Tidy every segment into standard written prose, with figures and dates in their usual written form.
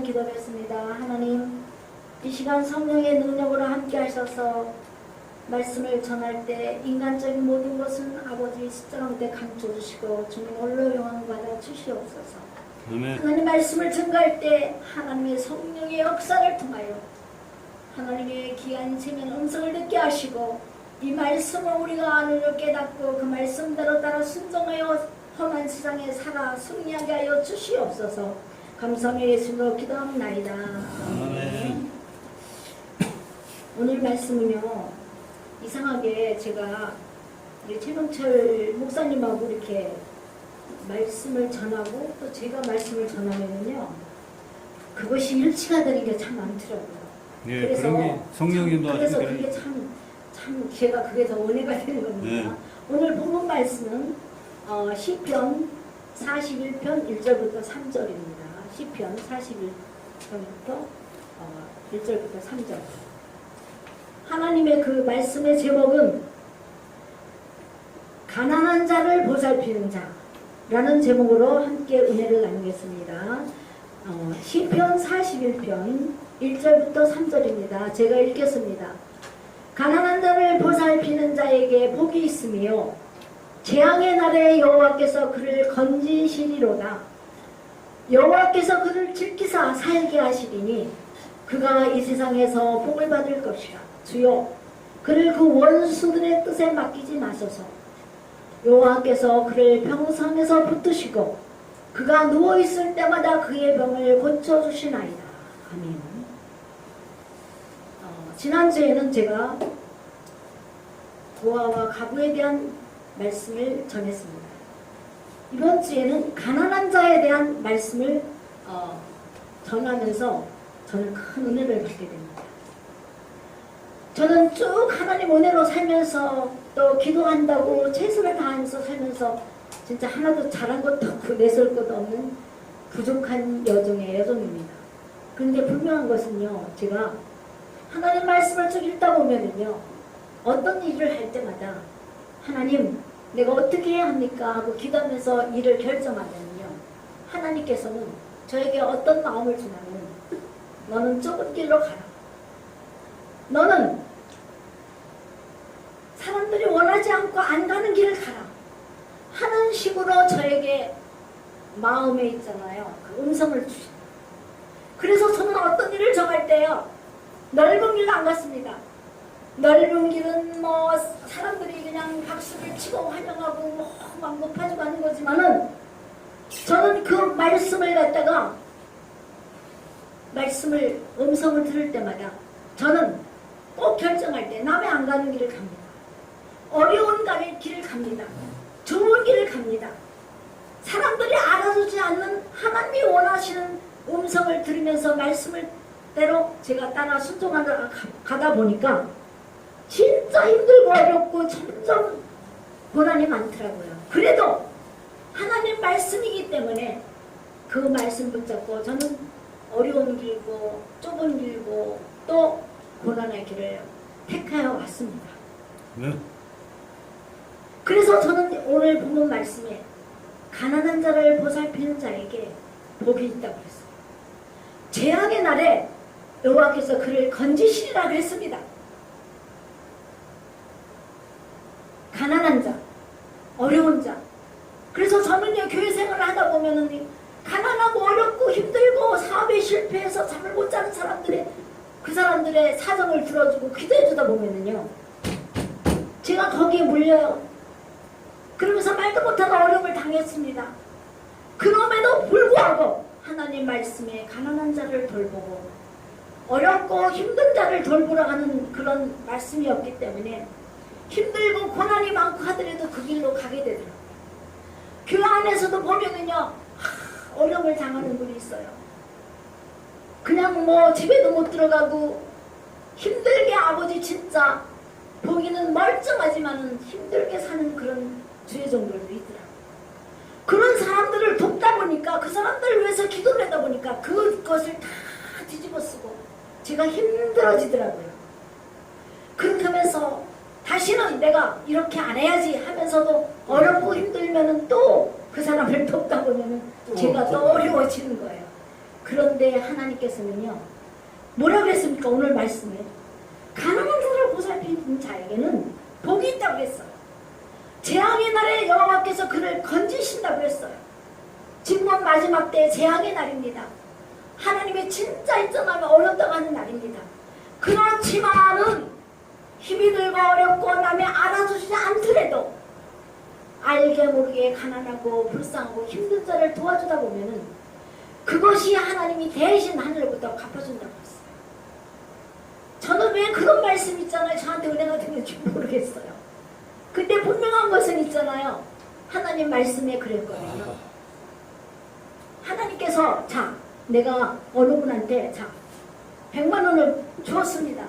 시간 기도했습니다. 하나님, 이 시간 성령의 능력으로 함께 하셔서 말씀을 전할 때 인간적인 모든 것은 아버지 십자가에 감춰주시고 주님 홀로 영광 받아 주시옵소서. 하나님 말씀을 증거할 때 하나님의 성령의 역사를 통하여 하나님의 귀한 생명 음성을 듣게 하시고 이 말씀을 우리가 안으로 깨닫고 그 말씀대로 따라 순종하여 험한 세상에 살아 승리하게 하여 주시옵소서. 감사하며 예수로 기도합나이다. 아멘. 오늘 말씀은요, 이상하게 제가 우리 최명철 목사님하고 이렇게 말씀을 전하고 또 제가 말씀을 전하면요, 그것이 일치가 되는 게 참 많더라고요. 예, 그래서 그런 게 성령님도 그래서 그게 참 제가 그게 더 은혜가 되는 겁니다. 네. 오늘 본문 말씀은 시편 41편 1절부터 3절입니다. 시편 41편부터 1절부터 3절. 하나님의 그 말씀의 제목은 가난한 자를 보살피는 자라는 제목으로 함께 은혜를 나누겠습니다. 시편 41편 1절부터 3절입니다. 제가 읽겠습니다. 가난한 자를 보살피는 자에게 복이 있으며 재앙의 날에 여호와께서 그를 건지시리로다. 여호와께서 그를 지키사 살게 하시리니 그가 이 세상에서 복을 받을 것이라. 주여, 그를 그 원수들의 뜻에 맡기지 마소서. 여호와께서 그를 병상에서 붙드시고 그가 누워있을 때마다 그의 병을 고쳐주시나이다. 아멘. 지난주에는 제가 고아와 가부에 대한 말씀을 전했습니다. 이번 주에는 가난한 자에 대한 말씀을 전하면서 저는 큰 은혜를 받게 됩니다. 저는 쭉 하나님 은혜로 살면서 또 기도한다고 최선을 다하면서 살면서 진짜 하나도 잘한 것도 없고 내세울 것도 없는 부족한 여종입니다. 그런데 분명한 것은요, 제가 하나님 말씀을 쭉 읽다 보면은요, 어떤 일을 할 때마다 하나님, 내가 어떻게 해야 합니까? 하고 기도하면서 일을 결정하면요, 하나님께서는 저에게 어떤 마음을 주냐면, 너는 좁은 길로 가라. 너는 사람들이 원하지 않고 안 가는 길을 가라. 하는 식으로 저에게 마음에 있잖아요, 그 음성을 주십니다. 그래서 저는 어떤 일을 정할 때요, 넓은 길로 안 갔습니다. 넓은 길은 뭐 사람들이 그냥 박수를 치고 환영하고 막 높아지고 하는 거지만은 저는 그 말씀을 갖다가 음성을 들을 때마다 저는 꼭 결정할 때 남의 안 가는 길을 갑니다. 어려운 길을 갑니다. 좋은 길을 갑니다. 사람들이 알아주지 않는 하나님이 원하시는 음성을 들으면서 말씀을 대로 제가 따라 순종하다 가다 보니까 진짜 힘들고 어렵고 점점 고난이 많더라고요. 그래도 하나님 말씀이기 때문에 그 말씀 붙잡고 저는 어려운 길고 좁은 길고 또 고난의 길을 택하여 왔습니다. 네. 그래서 저는 오늘 본문 말씀에 가난한 자를 보살피는 자에게 복이 있다고 했어요. 재앙의 날에 여호와께서 그를 건지시리라 그랬습니다. 가난한 자, 어려운 자. 그래서 저는요, 교회 생활을 하다 보면은 가난하고 어렵고 힘들고 사업에 실패해서 잠을 못 자는 그 사람들의 사정을 들어주고 기도해주다 보면은요, 제가 거기에 물려요. 그러면서 말도 못하는 어려움을 당했습니다. 그럼에도 불구하고 하나님 말씀에 가난한 자를 돌보고 어렵고 힘든 자를 돌보러 가는 그런 말씀이었기 때문에 힘들고 고난이 많고 하더라도 그 길로 가게 되더라고요. 그 안에서도 보면은요, 어려움을 당하는 분이 있어요. 그냥 뭐 집에도 못 들어가고 힘들게 아버지 진짜 보기는 멀쩡하지만은 힘들게 사는 그런 주의 종들도 있더라고요. 그런 사람들을 돕다 보니까 그 사람들을 위해서 기도를 하다 보니까 그것을 다 뒤집어 쓰고 제가 힘들어지더라고요. 그렇게 하면서 다시는 내가 이렇게 안 해야지 하면서도 어렵고 힘들면은 또 그 사람을 돕다 보면은 제가 또 어려워지는 거예요. 그런데 하나님께서는요, 뭐라고 했습니까? 오늘 말씀에 가난한 자를 보살피는 자에게는 복이 있다고 했어요. 재앙의 날에 여호와께서 그를 건지신다고 했어요. 지금은 마지막 때 재앙의 날입니다. 하나님의 진짜 인정하면 어렵다고 하는 날입니다. 그렇지만은 힘이 들고 어렵고 남이 알아주시지 않더라도 알게 모르게 가난하고 불쌍하고 힘든 자를 도와주다 보면은 그것이 하나님이 대신 하늘부터 갚아준다고 했어요. 저는 왜 그런 말씀 있잖아요. 저한테 은혜가 되는지 모르겠어요. 근데 분명한 것은 있잖아요. 하나님 말씀에 그랬거든요. 하나님께서 자, 내가 어느 분한테 자 100만 원을 주었습니다.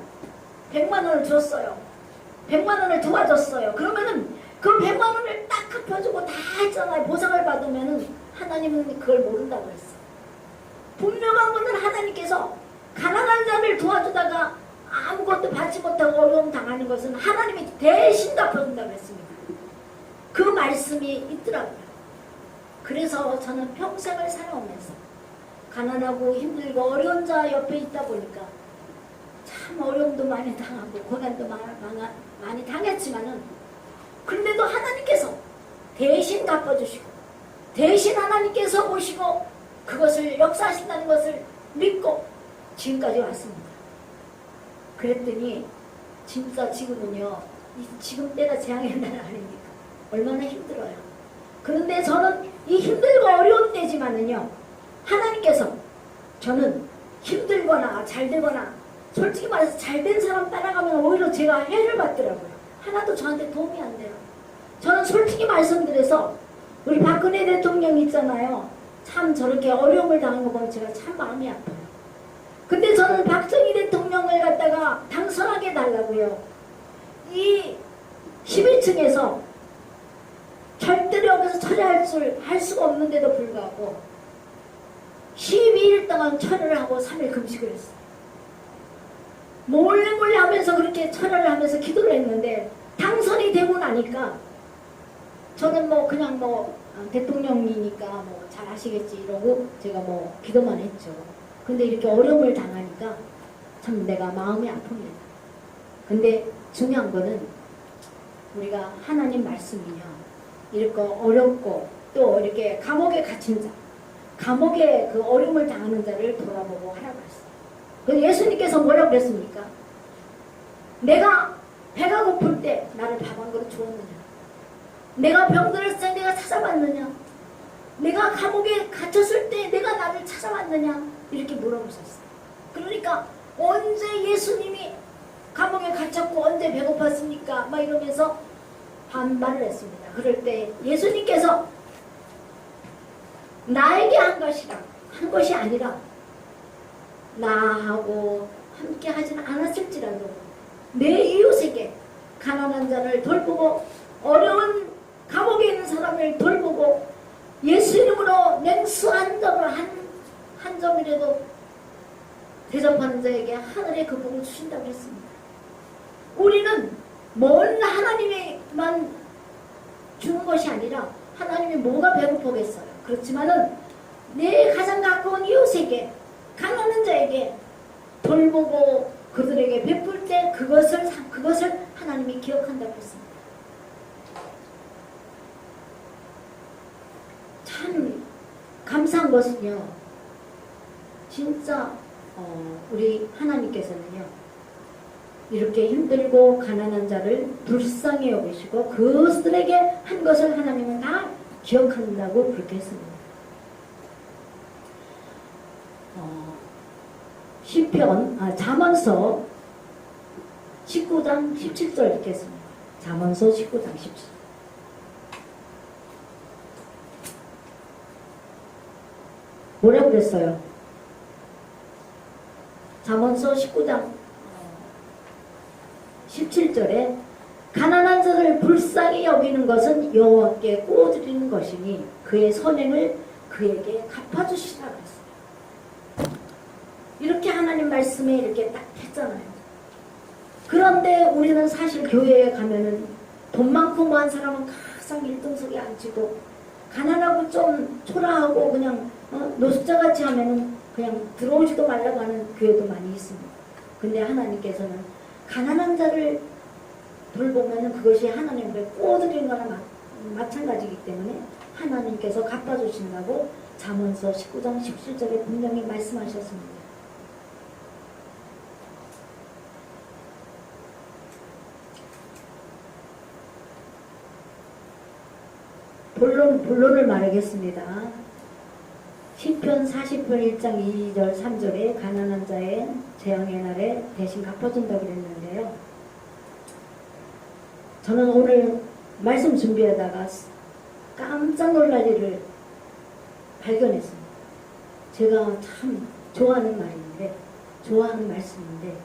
100만 원을 줬어요. 100만 원을 도와줬어요. 그러면은 그 100만 원을 딱 갚아주고 다 했잖아요. 보상을 받으면은 하나님은 그걸 모른다고 했어요. 분명한 것은 하나님께서 가난한 자를 도와주다가 아무것도 받지 못하고 어려움 당하는 것은 하나님이 대신 갚아준다고 했습니다. 그 말씀이 있더라고요. 그래서 저는 평생을 살아오면서 가난하고 힘들고 어려운 자 옆에 있다 보니까 참 어려움도 많이 당하고 고난도 많이 당했지만은 그런데도 하나님께서 대신 갚아주시고 대신 하나님께서 보시고 그것을 역사하신다는 것을 믿고 지금까지 왔습니다. 그랬더니 진짜 지금은요, 지금 때가 재앙의 날 아닙니까? 얼마나 힘들어요. 그런데 저는 이 힘들고 어려운 때지만은요, 하나님께서 저는 힘들거나 잘되거나 솔직히 말해서 잘된 사람 따라가면 오히려 제가 해를 받더라고요. 하나도 저한테 도움이 안 돼요. 저는 솔직히 말씀드려서 우리 박근혜 대통령 있잖아요. 참 저렇게 어려움을 당한 거 보면 제가 참 마음이 아파요. 근데 저는 박정희 대통령을 갖다가 당선하게 해달라고요. 이 11층에서 절대로 여기서 할 수가 없는데도 불구하고 12일 동안 철회를 하고 3일 금식을 했어요. 몰래 하면서 그렇게 철회를 하면서 기도를 했는데 당선이 되고 나니까 저는 뭐 그냥 뭐 대통령이니까 뭐 잘 하시겠지 이러고 제가 뭐 기도만 했죠. 근데 이렇게 어려움을 당하니까 참 내가 마음이 아픕니다. 근데 중요한 거는 우리가 하나님 말씀이요. 이렇게 어렵고 또 이렇게 감옥에 갇힌 자, 감옥에 그 어려움을 당하는 자를 돌아보고 하라고 했어요. 그래서 예수님께서 뭐라고 그랬습니까? 내가 배가 고플 때 나를 밥 한 그릇 주었느냐? 내가 병들었을 때 내가 찾아봤느냐? 내가 감옥에 갇혔을 때 내가 나를 찾아왔느냐? 이렇게 물어보셨어요. 그러니까 언제 예수님이 감옥에 갇혔고 언제 배고팠습니까? 막 이러면서 반발을 했습니다. 그럴 때 예수님께서 나에게 한 것이 아니라 나하고 함께 하지는 않았을지라도 내 이웃에게 가난한 자를 돌보고 어려운 감옥에 있는 사람을 돌보고 예수 이름으로 냉수 한 점을 한 점이라도 대접하는 자에게 하늘의 그 복을 주신다고 했습니다. 우리는 먼 하나님에만 주는 것이 아니라 하나님이 뭐가 배고프겠어요. 그렇지만은 내 가장 가까운 이웃에게 가난한 자에게 돌보고 그들에게 베풀 때 그것을 하나님이 기억한다고 했습니다. 참 감사한 것은요, 진짜 우리 하나님께서는요 이렇게 힘들고 가난한 자를 불쌍히 여기시고 그들에게 한 것을 하나님은 다 기억한다고 그렇게 했습니다. 잠언서 19장 17절 읽겠습니다. 잠언서 19장 17절. 뭐라고 그랬어요? 잠언서 19장 17절에 가난한 자를 불쌍히 여기는 것은 여호와께 꾸어드리는 것이니 그의 선행을 그에게 갚아주시라 그랬어요. 이렇게 하나님 말씀에 이렇게 딱 했잖아요. 그런데 우리는 사실 교회에 가면은 돈 많고 뭐한 사람은 항상 1등석에 앉히고 가난하고 좀 초라하고 그냥 노숙자같이 하면은 그냥 들어오지도 말라고 하는 교회도 많이 있습니다. 근데 하나님께서는 가난한 자를 돌보면 그것이 하나님께 꼬드리는 거나 마찬가지이기 때문에 하나님께서 갚아주신다고 잠언서 19장 17절에 분명히 말씀하셨습니다. 본론을 말하겠습니다. 시편 40편 1장 2절 3절에 가난한 자의 재앙의 날에 대신 갚아준다고 그랬는데요. 저는 오늘 말씀 준비하다가 깜짝 놀랄 일을 발견했습니다. 제가 참 좋아하는 말인데, 좋아하는 말씀인데,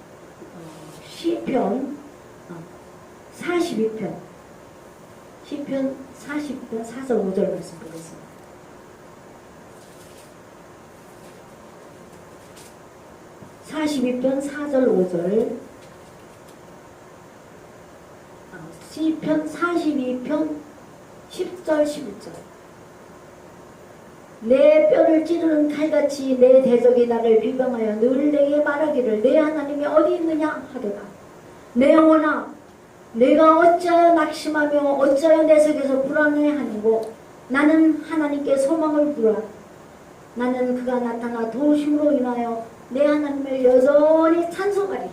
시편 42편, 시편 40편 4절 5절 말씀 보겠습니다. (42편) 4절 5절, 시편 42편 10절 11절. 내 뼈를 찌르는 칼같이 내 대적이 나를 비방하여 늘 내게 말하기를 내 하나님이 어디 있느냐 하도다. 내 영혼아, 내가 어찌하여 낙심하며 어찌하여 내 속에서 불안해하는고. 나는 하나님께 소망을 두라. 나는 그가 나타나 도우심으로 인하여 내 하나님을 여전히 찬송하리라.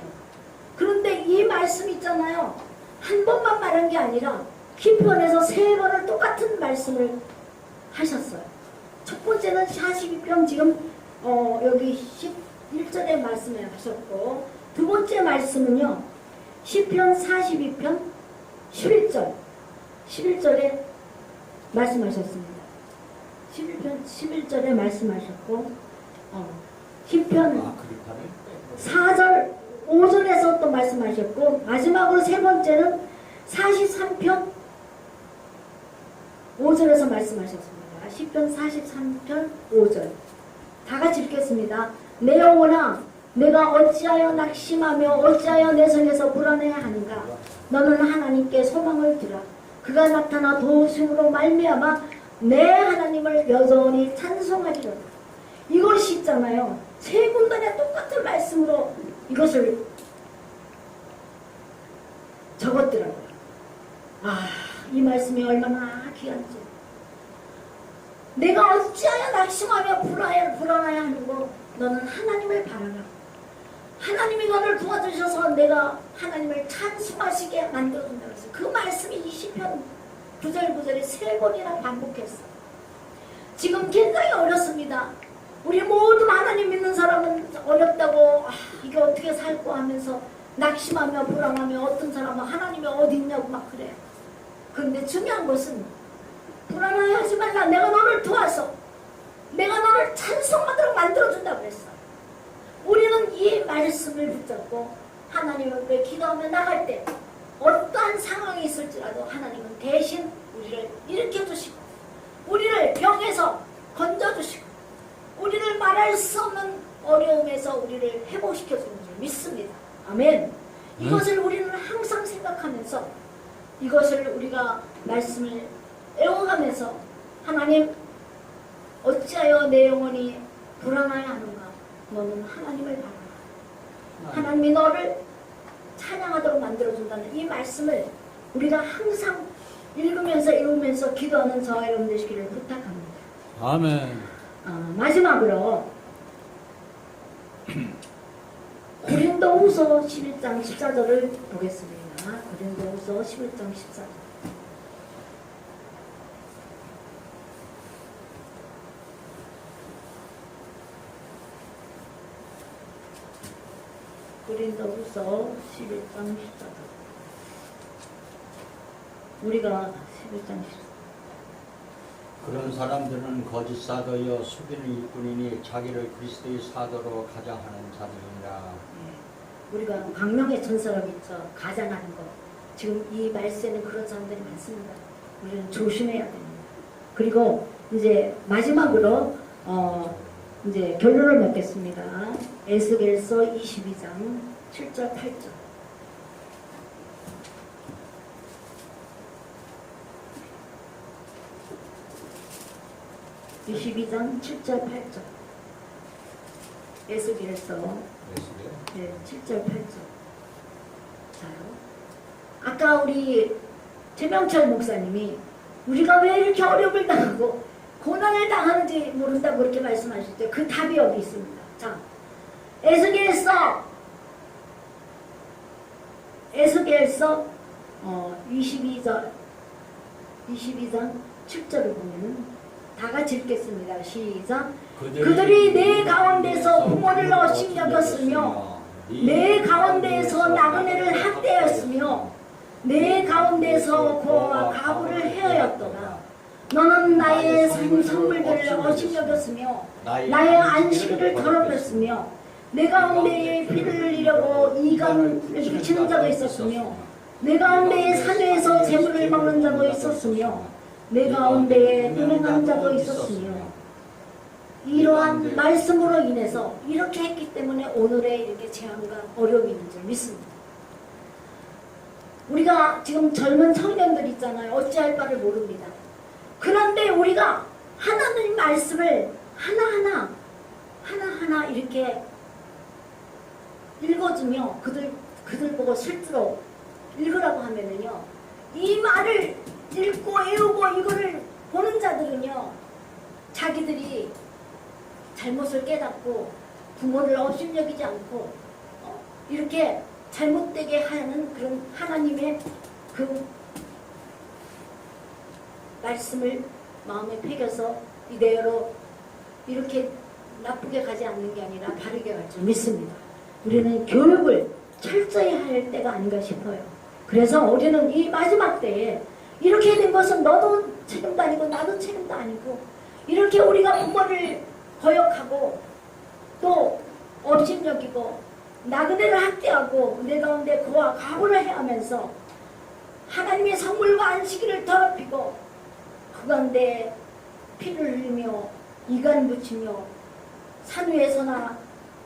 그런데 이 말씀 있잖아요. 한 번만 말한 게 아니라 시편에서 3번을 똑같은 말씀을 하셨어요. 첫 번째는 42편 지금 여기 11절에 말씀을 하셨고, 두 번째 말씀은요 시편 42편 11절에 말씀하셨습니다. 11절에 말씀하셨고, 시편 4절 5절에서 또 말씀하셨고, 마지막으로 세 번째는 43편 5절에서 말씀하셨습니다. 시편 43편 5절 다 같이 읽겠습니다. 내 영혼아, 내가 어찌하여 낙심하며 어찌하여 내 성에서 불안해하는가. 너는 하나님께 소망을 두라. 그가 나타나 도우심으로 말미암아 내 하나님을 여전히 찬송하리로다. 이것이 있잖아요. 세 군단의 똑같은 말씀으로 이것을 적었더라고요. 이 말씀이 얼마나 귀한지. 내가 어찌하여 낙심하며 불안하여 하는고. 너는 하나님을 바라라. 하나님이 너를 도와주셔서 내가 하나님을 찬송하시게 만들어준다고 했어요. 그 말씀이 이 시편 9절 9절에 3번이나 반복했어요. 지금 굉장히 어렵습니다. 우리 모두 하나님 믿는 사람은 어렵다고 이게 어떻게 살고 하면서 낙심하며 불안하며, 어떤 사람은 하나님이 어디 있냐고 막 그래요. 그런데 중요한 것은 불안하게 하지 말라. 내가 너를 도와서 내가 너를 찬송하도록 만들어준다고 그랬어. 우리는 이 말씀을 붙잡고 하나님 앞에 기도하며 나갈 때 어떠한 상황이 있을지라도 하나님은 대신 우리를 일으켜주시고, 우리를 병에서 건져주시고, 우리를 말할 수 없는 어려움에서 우리를 회복시켜주는 줄 믿습니다. 아멘. 이것을 우리는 항상 생각하면서, 이것을 우리가 말씀을 애워가면서, 하나님 어찌하여 내 영혼이 불안하여 하는가. 너는 하나님을 바라라. 하나님이 너를 찬양하도록 만들어준다는 이 말씀을 우리가 항상 읽으면서 기도하는 저와 여러분 되시기를 부탁합니다. 아멘. 마지막으로 고린도후서 11장 14절을 보겠습니다. 고린도후서 11장 14절. 고린도후서 11장 14절. 우리가 11장 14절. 그런 사람들은 거짓 사도여 속이는 일꾼이니 자기를 그리스도의 사도로 가장하는 자들이니라. 우리가 광명의 천사라고 있죠. 가장하는 것. 지금 이 말세는 그런 사람들이 많습니다. 우리는 조심해야 됩니다. 그리고 이제 마지막으로 이제 결론을 맺겠습니다. 에스겔서 22장 7절 8절. 22장 7절 8절. 에스겔서 네, 7절 8절. 자요. 아까 우리 최명철 목사님이 우리가 왜 이렇게 어려움을 당하고 고난을 당하는지 모른다고 그렇게 말씀하실 때 그 답이 여기 있습니다. 자, 에스겔서 22장 7절을 보면은 다 같이 읽겠습니다. 시작. 그들이 내 가운데서 부모를 업신여겼으며 내 가운데에서 나그네를 학대하였으며 내 가운데서 고아와 가부를 헤어였도다. 너는 나의 선물들을 업신여겼으며 나의 안식일을 더럽혔으며 내 가운데에 피를 흘리려고 이간을 비치는 자가 있었으며 내 가운데에 사내에서 재물을 먹는 자도 있었으며 내 가운데에 음행하는 자도 있었으며 이러한 말씀으로 인해서 이렇게 했기 때문에 오늘의 이렇게 재앙과 어려움이 있는 줄 믿습니다. 우리가 지금 젊은 청년들 있잖아요. 어찌할 바를 모릅니다. 그런데 우리가 하나님 말씀을 하나하나 이렇게 읽어주며 그들 보고 실제로 읽으라고 하면은요, 이 말을 읽고 외우고 이거를 보는 자들은요, 자기들이 잘못을 깨닫고 부모를 업신여기지 않고 이렇게 잘못되게 하는 그런 하나님의 그 말씀을 마음에 새겨서 이대로 이렇게 나쁘게 가지 않는 게 아니라 바르게 갈 줄 믿습니다. 우리는 교육을 철저히 할 때가 아닌가 싶어요. 그래서 우리는 이 마지막 때에 이렇게 된 것은 너도 책임도 아니고 나도 책임도 아니고 이렇게 우리가 부모를 거역하고 또 업신여기고 나그네를 학대하고 내 가운데 고아 가부를 해하면서 하나님의 성물과 안식일을 더럽히고 그 가운데 피를 흘리며 이간 붙이며 산 위에서나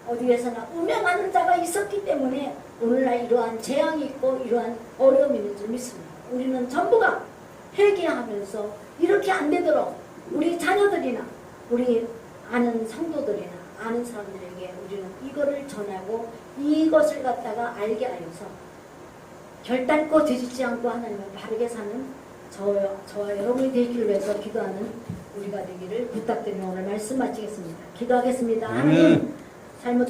어디에서나 음행하는 자가 있었기 때문에 오늘날 이러한 재앙이 있고 이러한 어려움이 있는 줄 믿습니다. 우리는 전부가 회개하면서 이렇게 안 되도록 우리 자녀들이나 우리 아는 성도들이나 아는 사람들에게 우리는 이거를 전하고 이것을 갖다가 알게 하여서 결단코 뒤집지 않고 하나님을 바르게 사는 저와 여러분이 되기를 위해서 기도하는 우리가 되기를 부탁드리며 오늘 말씀 마치겠습니다. 기도하겠습니다. 하나님, 잘못